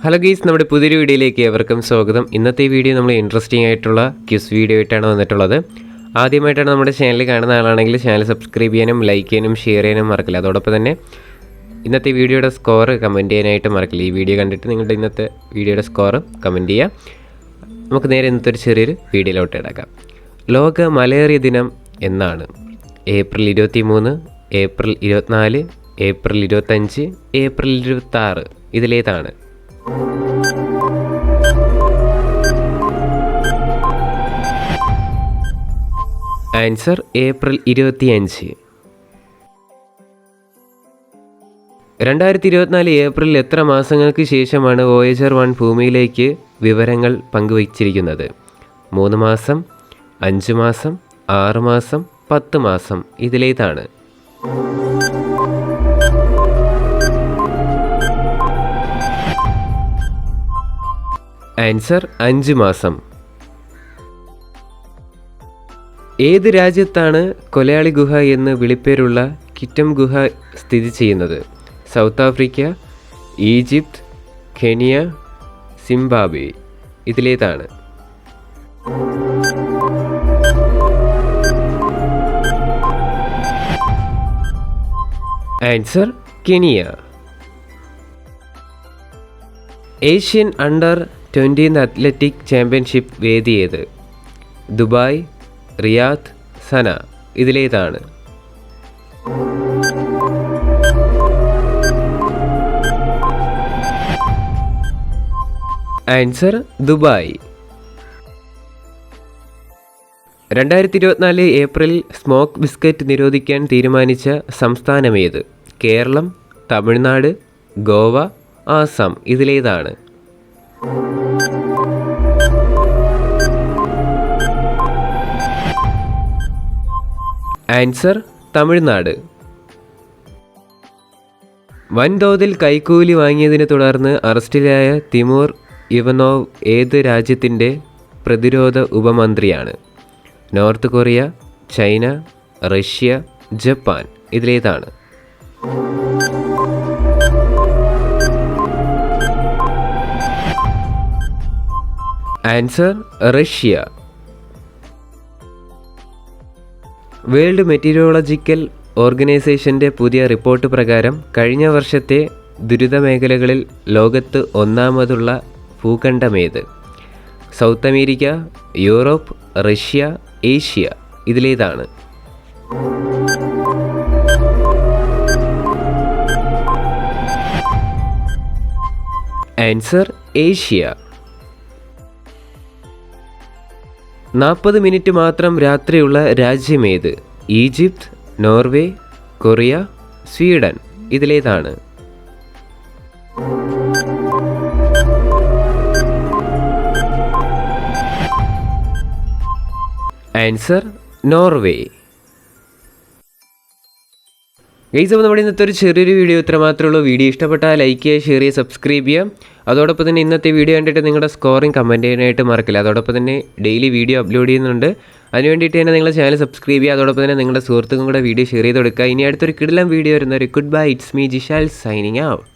Hello guys, നമ്മുടെ പുതിയൊരു വീഡിയോയിലേക്ക് ഏവർക്കും സ്വാഗതം. ഇന്നത്തെ വീഡിയോ നമ്മൾ ഇൻട്രസ്റ്റിംഗ് ആയിട്ടുള്ള ക്വിസ് വീഡിയോ ആയിട്ടാണ് വന്നിട്ടുള്ളത്. ആദ്യമായിട്ടാണ് നമ്മുടെ ചാനൽ കാണുന്ന ആളാണെങ്കിൽ ചാനൽ സബ്സ്ക്രൈബ് ചെയ്യാനും ലൈക്ക് ചെയ്യാനും ഷെയർ ചെയ്യാനും മറക്കില്ല. അതോടൊപ്പം തന്നെ ഇന്നത്തെ വീഡിയോയുടെ സ്കോർ കമൻറ്റ് ചെയ്യാനായിട്ട് മറക്കില്ല. ഈ വീഡിയോ കണ്ടിട്ട് നിങ്ങളുടെ ഇന്നത്തെ വീഡിയോയുടെ സ്കോർ കമൻറ്റ് ചെയ്യുക. നമുക്ക് നേരെ ഇന്നത്തെ ഒരു ചെറിയൊരു വീഡിയോയിലോട്ട് കിടക്കാം. ലോക മലേറിയ ദിനം എന്നാണ്? April 23, April 24, April 25, April 26. ഇതിലേതാണ്? Answer April 25. 2024 ഏപ്രിൽ എത്ര മാസങ്ങൾക്ക് ശേഷമാണ് വോയേജർ 1 ഭൂമിയിലേക്ക് വിവരങ്ങൾ പങ്കുവച്ചിരിക്കുന്നത്? 3 മാസം, 5 മാസം, 6 മാസം, 10 മാസം. ഇതിലേതാണ്? ആൻസർ 5 മാസം. ഏത് രാജ്യത്താണ് കൊലയാളി ഗുഹ എന്ന് വിളിപ്പേരുള്ള കിറ്റം ഗുഹ സ്ഥിതി ചെയ്യുന്നത്? South Africa, Egypt, Kenya, Zimbabwe. ഇതിലേതാണ്? Answer Kenya. Asian under 20 athletic championship വേദി ഏത്? ദുബായ്, റിയാദ്, സന. ഇതിലേതാണ്? Answer Dubai. 2024 April smoke biscuit നിരോധിക്കാൻ തീരുമാനിച്ച സംസ്ഥാനമേത്? കേരളം, തമിഴ്നാട്, ഗോവ, ആസാം. ഇതിലേതാണ്? ആൻസർ തമിഴ്നാട്. വൻതോതിൽ കൈക്കൂലി വാങ്ങിയതിനെ തുടർന്ന് അറസ്റ്റിലായ തിമൂർ ഇവനോവ് ഏത് രാജ്യത്തിൻ്റെ പ്രതിരോധ ഉപമന്ത്രിയാണ്? North Korea, China, Russia, Japan. ഇതിലേതാണ്? Answer Russia. വേൾഡ് മെറ്റീരിയോളജിക്കൽ ഓർഗനൈസേഷൻ്റെ പുതിയ റിപ്പോർട്ട് പ്രകാരം കഴിഞ്ഞ വർഷത്തെ ദുരിതമേഖലകളിൽ ലോകത്ത് ഒന്നാമതുള്ള ഭൂഖണ്ഡമേത്? South America, Europe, Russia, Asia. ഇതിലേതാണ്? Answer Asia. 40 മിനിറ്റ് മാത്രം രാത്രിയുള്ള രാജ്യമേത്? Egypt, Norway, Korea, Sweden. ഇതിലേതാണ്? Answer Norway. ഗൈസ്, അപ്പോൾ നമ്മുടെ ഇന്നത്തെ ഒരു ചെറിയൊരു വീഡിയോ ഇത്ര മാത്രമേ ഉള്ളൂ. വീഡിയോ ഇഷ്ടപ്പെട്ടാൽ ലൈക്ക് ചെയ്യുക, ഷെയർ ചെയ്യുക, സബ്സ്ക്രൈബ് ചെയ്യുക. അതോടൊപ്പം തന്നെ ഇന്നത്തെ വീഡിയോ കണ്ടിട്ട് നിങ്ങളുടെ സ്കോറിങ് കമൻറ്റ് ചെയ്യാനായിട്ട് മറക്കില്ല. അതോടൊപ്പം തന്നെ ഡെയിലി വീഡിയോ അപ്ലോഡ് ചെയ്യുന്നുണ്ട്. അതിന് വേണ്ടിയിട്ട് തന്നെ നിങ്ങളുടെ ചാനൽ സബ്സ്ക്രൈബ് ചെയ്യുക. അതോടൊപ്പം തന്നെ നിങ്ങളുടെ സുഹൃത്തുക്കളും കൂടെ വീഡിയോ ഷെയർ ചെയ്ത് കൊടുക്കുക. ഇനി അടുത്തൊരു കിടിലം വീഡിയോ വരുന്ന ഒരു good bye. It's me Jishal signing out.